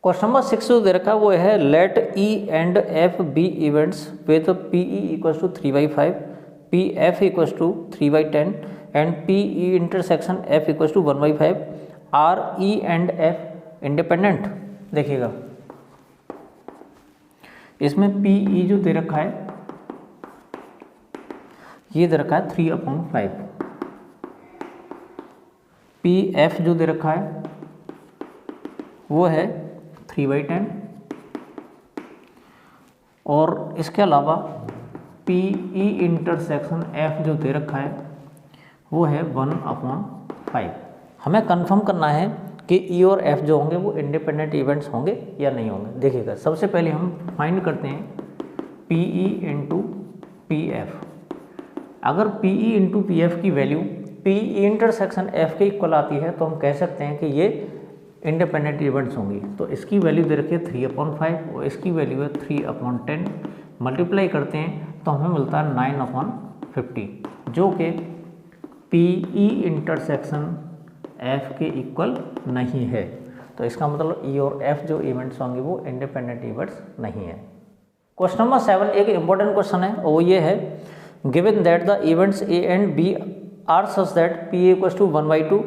Question number 6 जो दे रखा है वो है let E and F be events with P E equals to 3/5, P F equals to 3/10 and P E intersection F equals to 1/5 are E and F independent. देखिएगा इसमें P E जो दे रखा है ये दे रखा है 3/5, पी एफ जो दे रखा है वो है 3/10 और इसके अलावा पी ई इंटरसेक्शन एफ जो दे रखा है वो है 1/5। हमें कंफर्म करना है कि ई और एफ जो होंगे वो इंडिपेंडेंट इवेंट्स होंगे या नहीं होंगे। देखिएगा सबसे पहले हम फाइंड करते हैं P E into P F. अगर P E into P F की value P E intersection F के इक्वल आती है तो हम कह सकते हैं कि ये इंडिपेंडेंट इवेंट्स होंगी। तो इसकी वैल्यू दे रखी है 3/5 और इसकी वैल्यू है 3/10। मल्टीप्लाई करते हैं तो हमें मिलता है 9/50 जो कि पी ई इंटरसेक्शन एफ के इक्वल नहीं है। तो इसका मतलब ई और एफ जो इवेंट्स होंगे वो इंडिपेंडेंट इवेंट्स नहीं है। क्वेश्चन नंबर 7 एक इंपॉर्टेंट क्वेश्चन है और वो ये है given that the events A and B are such that P A equals to 1/2,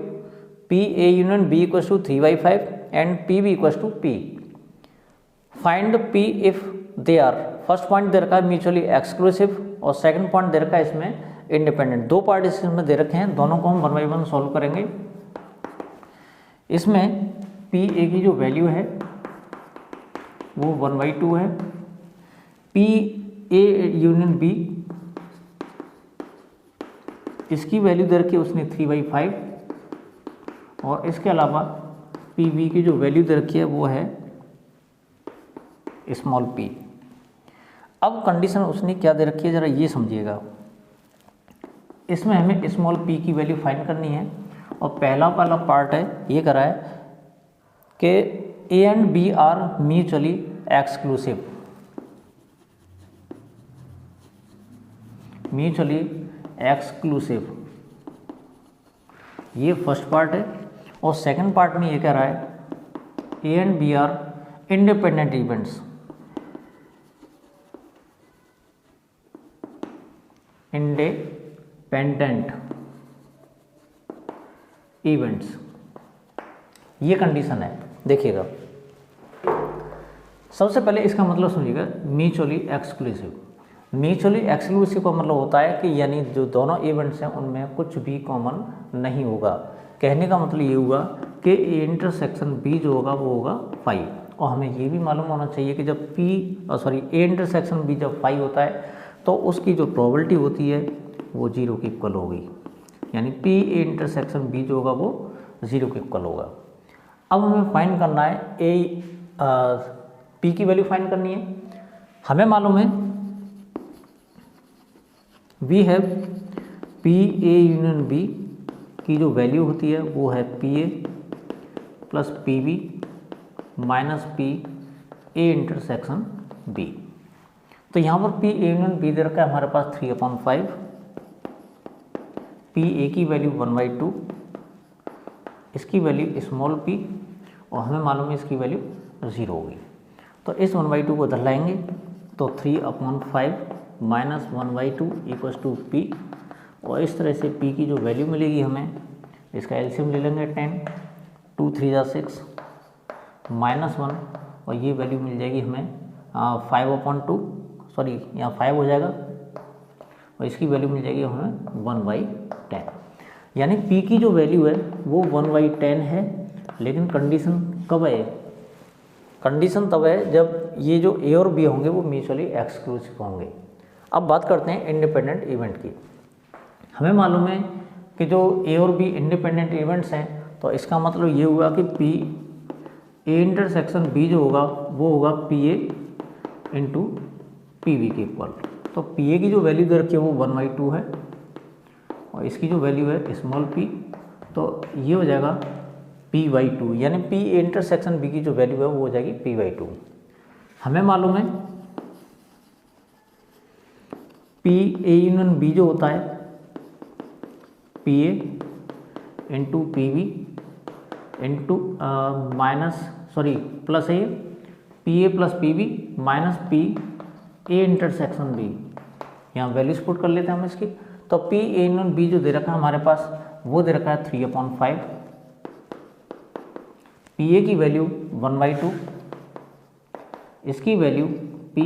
P A union B equals to 3/5 and P B equals to P. Find P if they are. First point दे रखा है mutually exclusive और second point दे रखा है इसमें independent. दो part इसमें दे रखे हैं, दोनों को हम 1 बाई 1 सॉल्व करेंगे। इसमें पी ए की जो वैल्यू है वो 1/2 है, पी ए यूनियन बी इसकी वैल्यू दे रखी है उसने 3/5 और इसके अलावा पी बी की जो वैल्यू दे रखी है वो है स्मॉल पी। अब कंडीशन उसने क्या दे रखी है ज़रा ये समझिएगा। इसमें हमें स्मॉल पी की वैल्यू फाइंड करनी है और पहला वाला पार्ट है ये करा है कि A and B are mutually exclusive. Mutually exclusive ये फर्स्ट पार्ट है और सेकंड पार्ट में ये कह रहा है A and B are independent events. Independent events ये कंडीशन है। देखिएगा सबसे पहले इसका मतलब समझिएगा म्यूचुअली एक्सक्लूसिव। म्यूचुअली एक्सक्लूसिव का मतलब होता है कि यानी जो दोनों इवेंट्स हैं उनमें कुछ भी कॉमन नहीं होगा। कहने का मतलब ये हुआ कि इंटरसेक्शन बी जो होगा वो होगा 5 और हमें ये भी मालूम होना चाहिए कि जब ए इंटरसेक्शन बी जब 5 होता है तो उसकी जो प्रोबेबिलिटी होती है वो 0 के इक्वल होगी। यानी पी ए इंटरसेक्शन बी जो होगा वो 0 के इक्वल होगा। अब हमें फाइंड करना है पी की वैल्यू फाइंड करनी है। हमें मालूम है we have P A union B की जो वैल्यू होती है वो है P A plus P B minus P A intersection B. तो यहाँ पर पी ए यूनियन बी दे रखा है हमारे पास 3/5, पी ए की वैल्यू 1/2, इसकी वैल्यू स्मॉल पी और हमें मालूम है इसकी वैल्यू 0 होगी। तो इस 1/2 को इधर लाएंगे तो 3/5 माइनस 1/2 इक्वल्स टू पी और इस तरह से पी की जो वैल्यू मिलेगी हमें इसका एलसीएम ले लेंगे 10, 2 3 जा 6 माइनस 1 और ये वैल्यू मिल जाएगी हमें 5/2 सॉरी यहाँ 5 हो जाएगा और इसकी वैल्यू मिल जाएगी हमें 1/10। यानी पी की जो वैल्यू है वो 1/10 है। लेकिन कंडीशन कब है? कंडीशन तब है जब ये जो ए और बी होंगे वो म्यूचुअली एक्सक्लूसिव होंगे। अब बात करते हैं इंडिपेंडेंट इवेंट की। हमें मालूम है कि जो ए और बी इंडिपेंडेंट इवेंट्स हैं तो इसका मतलब ये हुआ कि पी ए इंटरसेक्शन बी जो होगा वो होगा P A into P B के इक्वल। तो पी ए की जो वैल्यू दे रखी है वो 1/2 है और इसकी जो वैल्यू है स्मॉल पी तो ये हो जाएगा p/2 यानी पी इंटरसेक्शन बी की जो वैल्यू है वो हो जाएगी p/2। हमें मालूम है पी ए यूनियन बी जो होता है P A into P B into minus sorry plus A P A plus P B minus P A intersection B, यहाँ वैल्यूज पुट कर लेते हैं हम इसकी। तो पी ए यूनियन बी जो दे रखा है हमारे पास वो दे रखा है 3/5, पी ए की वैल्यू 1/2, इसकी वैल्यू p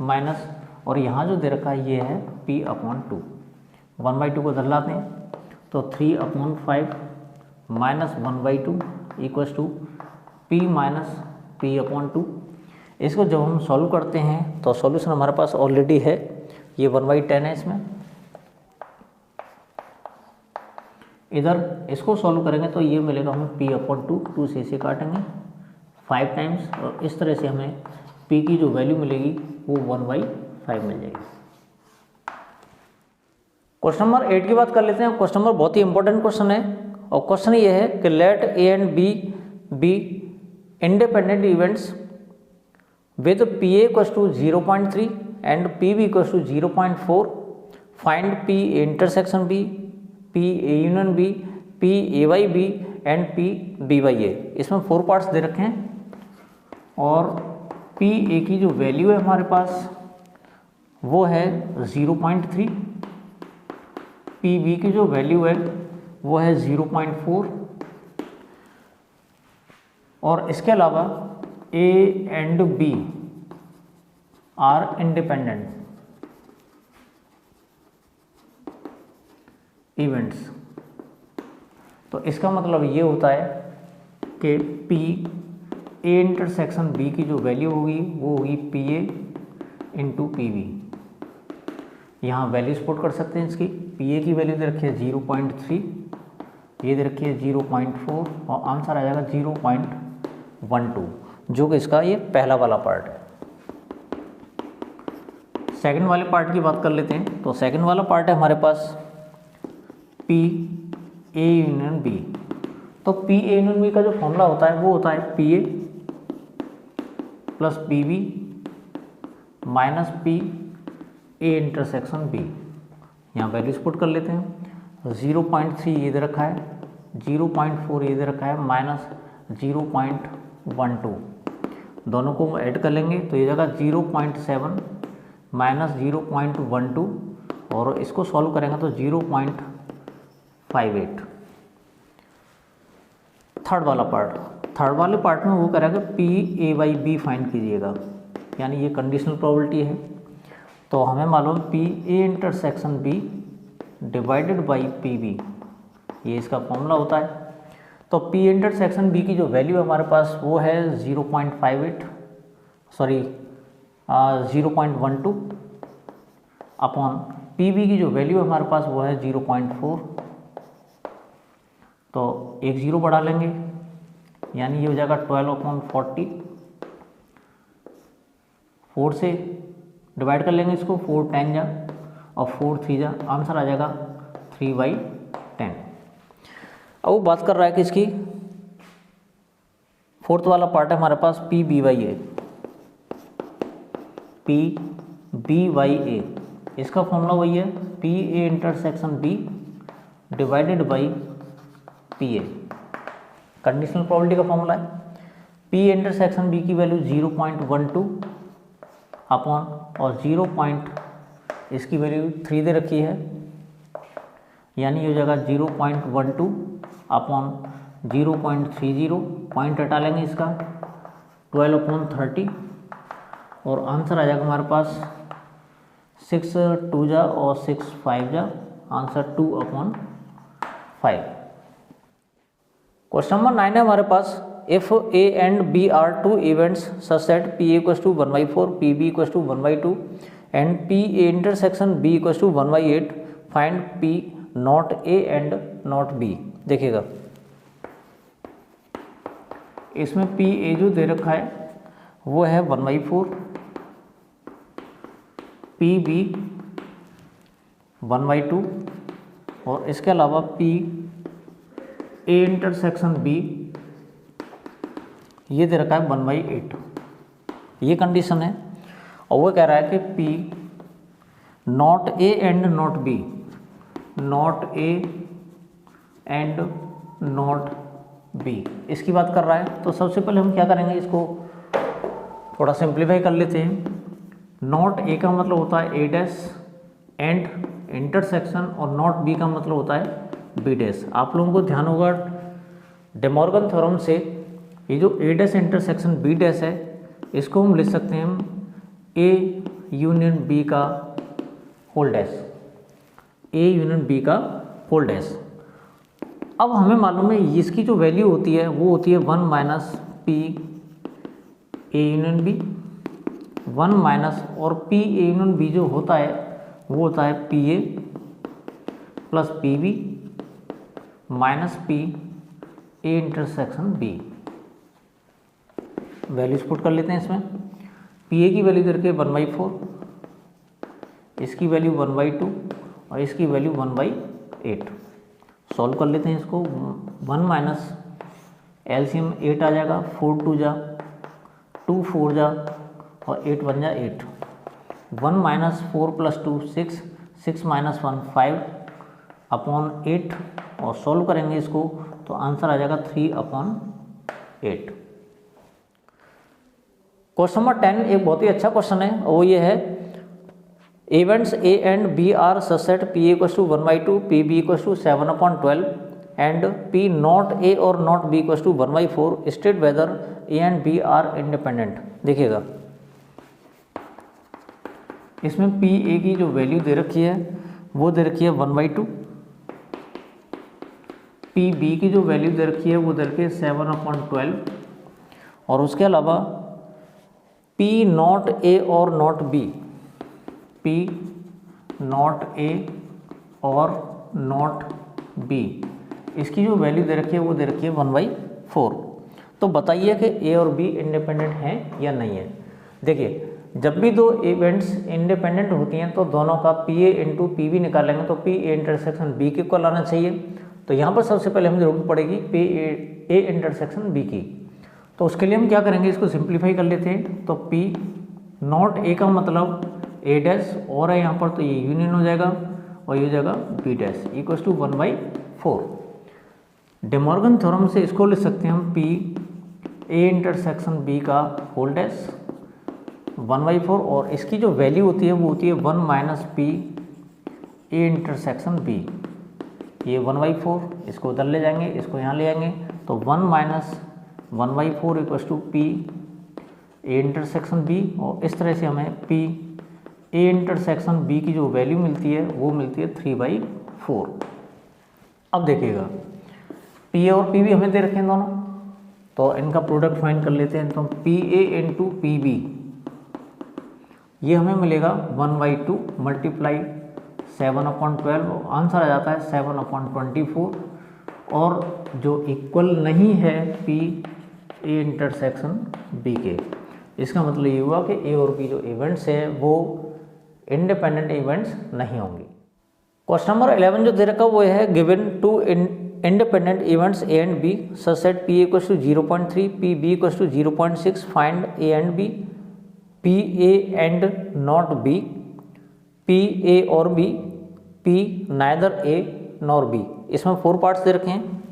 माइनस, और यहाँ जो दे रखा है ये है p/2, 1/2 को इधर लाते हैं तो 3/5 minus 1/2 equals to p minus p/2। इसको जब हम सॉल्व करते हैं तो सॉल्यूशन हमारे पास ऑलरेडी है, ये 1/10 है इसमें। इधर इसको सॉल्व करेंगे तो ये मिलेगा हमें p/2, 2 से इसे काटेंगे 5 टाइम्स, और इस तरह से हमें p की जो वैल्यू मिलेगी वो 1/5 मिल जाएगी। क्वेश्चन नंबर 8 की बात कर लेते हैं। क्वेश्चन नंबर बहुत ही इंपॉर्टेंट क्वेश्चन है, और क्वेश्चन ये है कि let A and B be independent events with P A equals to 0.3 and P B equals to 0.4, find P A intersection B, P A union B, P A Y B and P B Y A. इसमें 4 parts दे रखे हैं, और P A की जो value है हमारे पास वो है 0.3, पी बी की जो वैल्यू है वो है 0.4, और इसके अलावा A and B are independent events. तो इसका मतलब ये होता है कि पी ए इंटरसेक्शन बी की जो वैल्यू होगी वो होगी P A into P B. यहाँ वैल्यूज पुट कर सकते हैं इसकी। पी ए की वैल्यू दे रखी है 0.3, ये दे रखी है 0.4, और आंसर आ जाएगा 0.12, जो कि इसका ये पहला वाला पार्ट है। सेकंड वाले पार्ट की बात कर लेते हैं। तो सेकंड वाला पार्ट है हमारे पास पी ए यूनियन बी। तो पी ए यूनियन बी का जो फॉर्मूला होता है वो होता है P A plus P B minus P A intersection B. यहाँ वैल्यूज पुट कर लेते हैं। 0.3 ये दे रखा है, 0.4 ये दे रखा है, माइनस 0.12, दोनों को ऐड कर लेंगे तो ये जगह 0.7 माइनस 0.12, और इसको सॉल्व करेंगे तो 0.58। थर्ड वाले पार्ट में वो करेगा P A Y B find कीजिएगा, यानी ये कंडीशनल प्रोबेबिलिटी है। तो हमें मालूम P A intersection B divided by P B, ये इसका फॉर्मूला होता है। तो पी इंटरसेक्शन बी की जो वैल्यू है हमारे पास वो है 0.12 अपॉन पी बी की जो वैल्यू है हमारे पास वो है 0.4। तो एक 0 बढ़ा लेंगे, यानी ये हो जाएगा 12/40। 4 से डिवाइड कर लेंगे इसको, 4 10 जा और 4 3 जा, आंसर आ जाएगा 3/10। अब वो बात कर रहा है कि इसकी फोर्थ वाला पार्ट है हमारे पास P B Y A. P B Y A, इसका फॉर्मूला वही है P A intersection B divided by P A, conditional probability का फॉर्मूला है। पी इंटरसेक्शन बी की वैल्यू 0.12 अपॉन, और 0. इसकी वैल्यू 3 दे रखी है, यानी ये हो जाएगा 0.12 अपॉन 0.30, पॉइंट हटा लेंगे इसका 12/30, और आंसर आ जाएगा हमारे पास 6 2 जा और 6 5 जा, आंसर 2/5। क्वेश्चन नंबर 9 है हमारे पास, if A and B are two events such that P A equals to 1/4, P B equals to 1/2 and P A intersection B equals to 1/8, find P not A and not B. देखिएगा इसमें P A जो दे रखा है वो है 1/4, P B 1/2, और इसके अलावा पी ए इंटरसेक्शन बी ये दे रखा है 1/8। ये कंडीशन है, और वो कह रहा है कि P not A and not B, not A and not B, इसकी बात कर रहा है। तो सबसे पहले हम क्या करेंगे, इसको थोड़ा सिंप्लीफाई कर लेते हैं। नॉट ए का मतलब होता है ए डैश एंड इंटरसेक्शन, और नॉट बी का मतलब होता है बी डैश। आप लोगों को ध्यान होगा डेमॉर्गन थ्योरम से ये जो A dash intersection B dash है, इसको हम लिख सकते हैं ए यूनियन बी का whole dash, A union B का होल डैश। अब हमें मालूम है इसकी जो वैल्यू होती है वो होती है 1 minus P A union B, 1 minus, और पी ए यूनियन बी जो होता है वो होता है P A plus P B minus P A intersection B. Values put कर लेते हैं इसमें। पी ए की वैल्यू दे रखी है 1/4, इसकी वैल्यू 1/2 और इसकी वैल्यू 1/8। सॉल्व कर लेते हैं इसको। 1 माइनस एलसीएम 8 आ जाएगा, 4 2 जा 2 4 जा और 8 1 जा 8। 1 माइनस 4 प्लस 2 6, 6 माइनस 1 5 अपॉन 8, और सॉल्व करेंगे इसको तो आंसर आ जाएगा 3/8। क्वेश्चन नंबर 10 एक बहुत ही अच्छा क्वेश्चन है, और वो ये है events A and B are such P equal to 1/2, P B equal to 7/12 and P not A और not B equal to 1/4, state whether A and B are independent. देखिएगा इसमें पी ए की जो वैल्यू दे रखी है वो दे रखी है 1/2, पी बी की जो वैल्यू दे रखी है वो दे रखी है 7/12, और उसके अलावा पी नॉट ए और not B, P not A और नॉट बी, इसकी जो वैल्यू दे रखी है वो दे रखी है 1/4। तो बताइए कि ए और बी इंडिपेंडेंट हैं या नहीं है। देखिए जब भी दो इवेंट्स इंडिपेंडेंट होती हैं तो दोनों का P A into P B निकालेंगे तो पी ए इंटरसेक्शन बी के इक्वल आना चाहिए। तो यहाँ पर सबसे पहले हमें जरूरत पड़ेगी पी ए इंटरसेक्शन बी की। तो उसके लिए हम क्या करेंगे, इसको सिंप्लीफाई कर लेते हैं। तो पी नॉट ए का मतलब ए डैश और है यहाँ पर, तो ये यूनियन हो जाएगा और ये हो जाएगा B dash equal to 1/4। De Morgan theorem से इसको लिख सकते हैं हम पी ए इंटरसेक्शन बी का होल डैश 1/4, और इसकी जो वैल्यू होती है वो होती है 1 minus P A intersection B. ये 1/4, इसको उधर ले जाएंगे, इसको यहाँ ले आएंगे, तो 1 minus 1/4 equal to P A intersection B, और इस तरह से हमें पी ए इंटरसेक्शन बी की जो वैल्यू मिलती है वो मिलती है 3/4। अब देखिएगा पी ए और पी बी हमें दे रखे हैं दोनों, तो इनका प्रोडक्ट फाइंड कर लेते हैं। तो P A into P B ये हमें मिलेगा 1/2 मल्टीप्लाई 7/12, आंसर आ जाता है 7/24, और जो इक्वल नहीं है पी ए इंटरसेक्शन बी के। इसका मतलब ये हुआ कि ए और बी जो इवेंट्स हैं वो इंडिपेंडेंट इवेंट्स नहीं होंगे। क्वेश्चन नंबर 11 जो दे रखा वो है given two independent events A and B such that P equal to 0.3, P B equal to 0.6, find A and B, P A and not B, P A और B, P neither A nor B. इसमें 4 parts दे रखे हैं,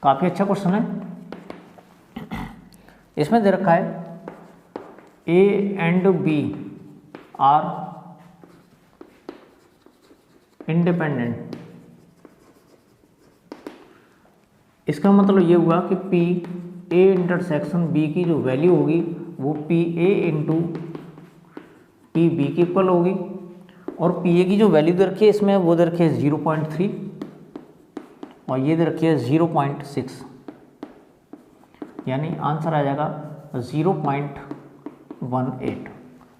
काफ़ी अच्छा question है। इसमें दे रखा है A and B are independent. इसका मतलब ये हुआ कि पी ए इंटरसेक्शन बी की जो वैल्यू होगी वो P A into P B की इक्वल होगी, और पी ए की जो वैल्यू दे रखी है इसमें वो दे रखी है 0.3 और ये दे रखी है 0.6, यानी आंसर आ जाएगा 0.18।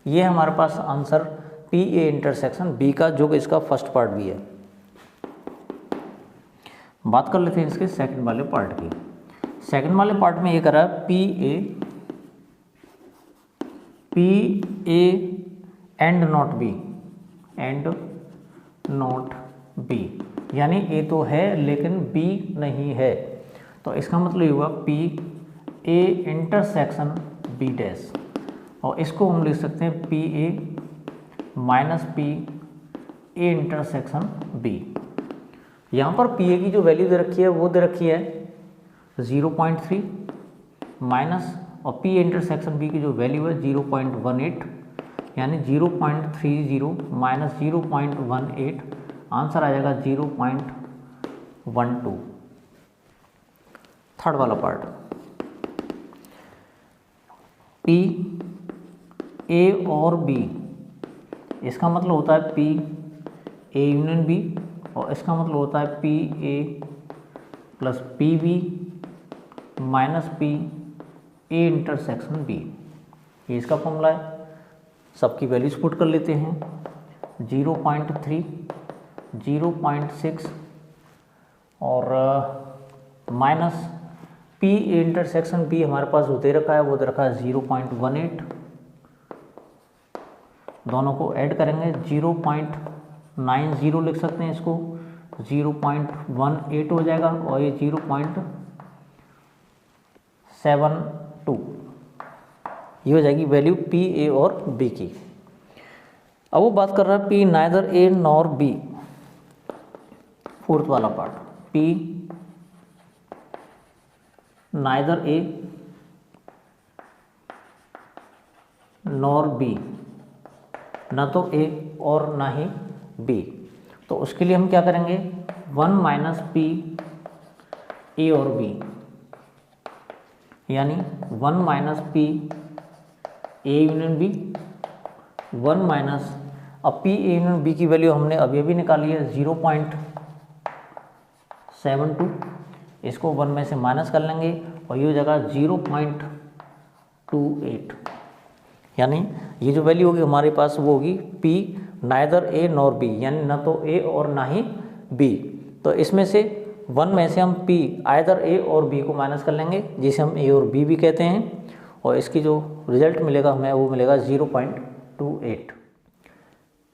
ये हमारे पास answer P A intersection B का, जो कि इसका फर्स्ट पार्ट भी है। बात कर लेते हैं इसके सेकंड वाले पार्ट की। सेकंड वाले पार्ट में ये करा है P A and not B, and not B, यानी ए तो है लेकिन बी नहीं है। तो इसका मतलब ये हुआ P A intersection B dash, और इसको हम लिख सकते हैं P A minus P A intersection B. यहाँ पर पी ए की जो वैल्यू दे रखी है वो दे रखी है 0.3 माइनस और पी इंटरसेक्शन बी की जो वैल्यू है 0.18, यानी 0.30 माइनस 0.18, आंसर आ जाएगा 0.12। थर्ड वाला पार्ट, पी ए और बी, इसका मतलब होता है पी ए यूनियन बी, और इसका मतलब होता है P A plus P B minus P A intersection B. ये इसका फॉर्मूला है। सबकी वैल्यूज पुट कर लेते हैं, 0.3, 0.6 और minus P A intersection B हमारे पास वो दे रखा है, वो दे रखा है 0.18। दोनों को ऐड करेंगे 0.90 लिख सकते हैं, इसको 0.18 हो जाएगा, और ये 0.72, ये हो जाएगी वैल्यू पी ए और बी की। अब वो बात कर रहा है P neither A nor B, fourth वाला part, P neither A nor B, ना तो ए और ना ही बी। तो उसके लिए हम क्या करेंगे, 1 माइनस पी ए और बी, यानी 1 minus P A union B, 1 minus, अब पी ए यूनियन बी की वैल्यू हमने अभी अभी निकाली है 0.72, इसको 1 में से माइनस कर लेंगे और ये हो जाएगा 0.28, यानी ये जो वैल्यू होगी हमारे पास वो होगी P neither A nor B, यानी ना तो ए और ना ही बी। तो इसमें से 1 में से हम पी आइदर ए और बी को माइनस कर लेंगे, जिसे हम ए और बी भी कहते हैं, और इसकी जो रिजल्ट मिलेगा हमें वो मिलेगा 0.28।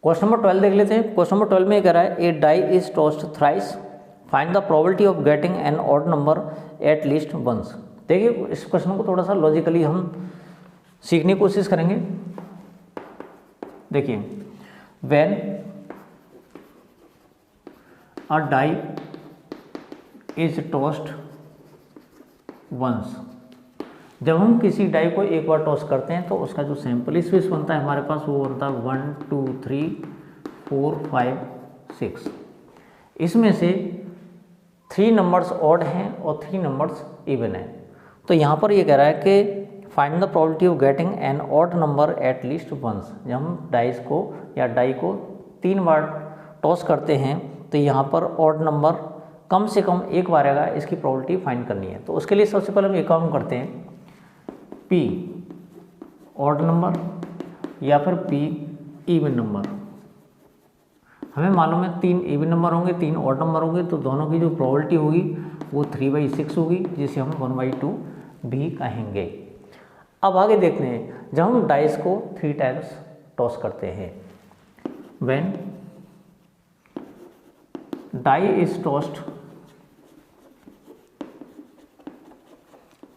क्वेश्चन नंबर 12 देख लेते हैं। क्वेश्चन नंबर 12 में ये कह रहा है a die is tossed thrice, find the probability of getting an odd number at least once. देखिए इस क्वेश्चन को थोड़ा सा लॉजिकली हम सीखने की कोशिश करेंगे। देखिए, when a die is tossed once, जब हम किसी डाई को एक बार टॉस करते हैं तो उसका जो सैंपल स्पेस बनता है हमारे पास वो बनता है 1 2 3 4 5 6। इसमें से 3 नंबर्स ऑड हैं और 3 नंबर्स इवन हैं। तो यहाँ पर ये कह रहा है कि find the probability of getting an odd number at least once. जब हम डाइस को या डाई को 3 बार टॉस करते हैं तो यहाँ पर ऑड नंबर कम से कम एक बार आएगा, इसकी प्रोबेबिलिटी फाइंड करनी है। तो उसके लिए सबसे पहले हम एक काम करते हैं, P ऑड नंबर या फिर P इवन नंबर। हमें मालूम है 3 इवन नंबर होंगे, 3 ऑड नंबर होंगे, तो दोनों की जो प्रोबेबिलिटी होगी वो 3/6 होगी, जिसे हम 1/2 भी कहेंगे। अब आगे देखते हैं, जब हम डाइस को 3 टाइम्स टॉस करते हैं, when die is tossed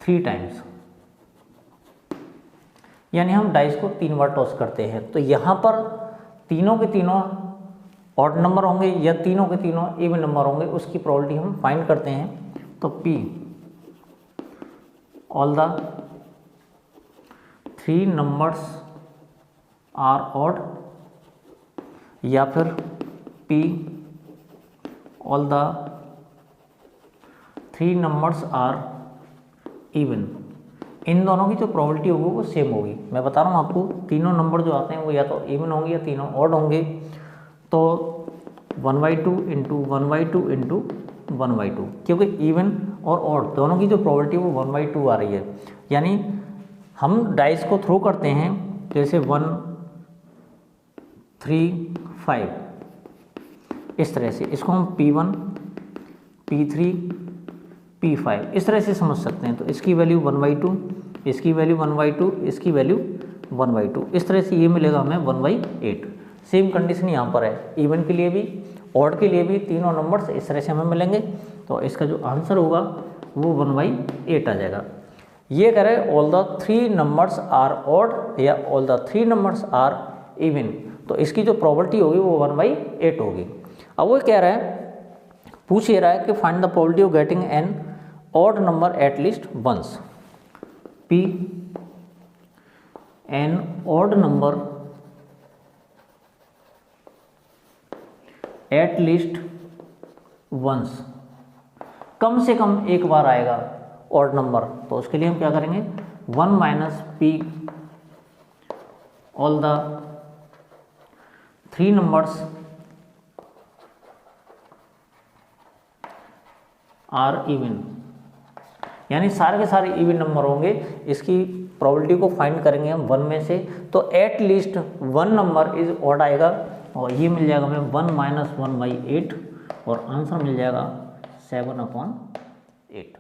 3 times, यानी हम डाइस को 3 बार टॉस करते हैं, तो यहाँ पर तीनों के तीनों ऑड नंबर होंगे या तीनों के तीनों इवन नंबर होंगे, उसकी प्रोबेबिलिटी हम फाइंड करते हैं। तो P all the 3 numbers are odd, या फिर P all the 3 numbers are even. इन दोनों की जो प्रोबेबिलिटी होगी वो सेम होगी। मैं बता रहा हूँ आपको, तीनों नंबर जो आते हैं वो या तो इवन होंगे या तीनों ऑड होंगे। तो 1/2 इंटू 1/2 इंटू 1/2, क्योंकि इवन और ऑड दोनों की जो प्रोबेबिलिटी वो 1/2 आ रही है। यानी हम डाइस को थ्रो करते हैं, जैसे 1 3 5, इस तरह से इसको हम P1 P3 P5 इस तरह से समझ सकते हैं। तो इसकी वैल्यू 1/2, इसकी वैल्यू 1/2, इसकी वैल्यू 1/2, इस तरह से ये मिलेगा हमें 1/8। सेम कंडीशन यहाँ पर है, इवन के लिए भी ऑड के लिए भी तीनों नंबर्स इस तरह से हमें मिलेंगे। तो इसका जो आंसर होगा वो 1/8 आ जाएगा। ये कह रहे हैं all the 3 numbers are odd या all the 3 numbers are even, तो इसकी जो प्रोबेबिलिटी होगी वो 1/8 होगी। अब वो कह रहा है, पूछ ये रहा है कि find the probability of getting an odd number at least once, P an odd number at least once, कम से कम एक बार आएगा ऑड नंबर, तो उसके लिए हम क्या करेंगे 1 minus P all the 3 numbers are even, यानी सारे के सारे इवन नंबर होंगे, इसकी प्रोबेबिलिटी को फाइंड करेंगे हम 1 में से, तो at least 1 number is odd आएगा, और ये मिल जाएगा हमें 1 माइनस 1/8 और आंसर मिल जाएगा 7/8।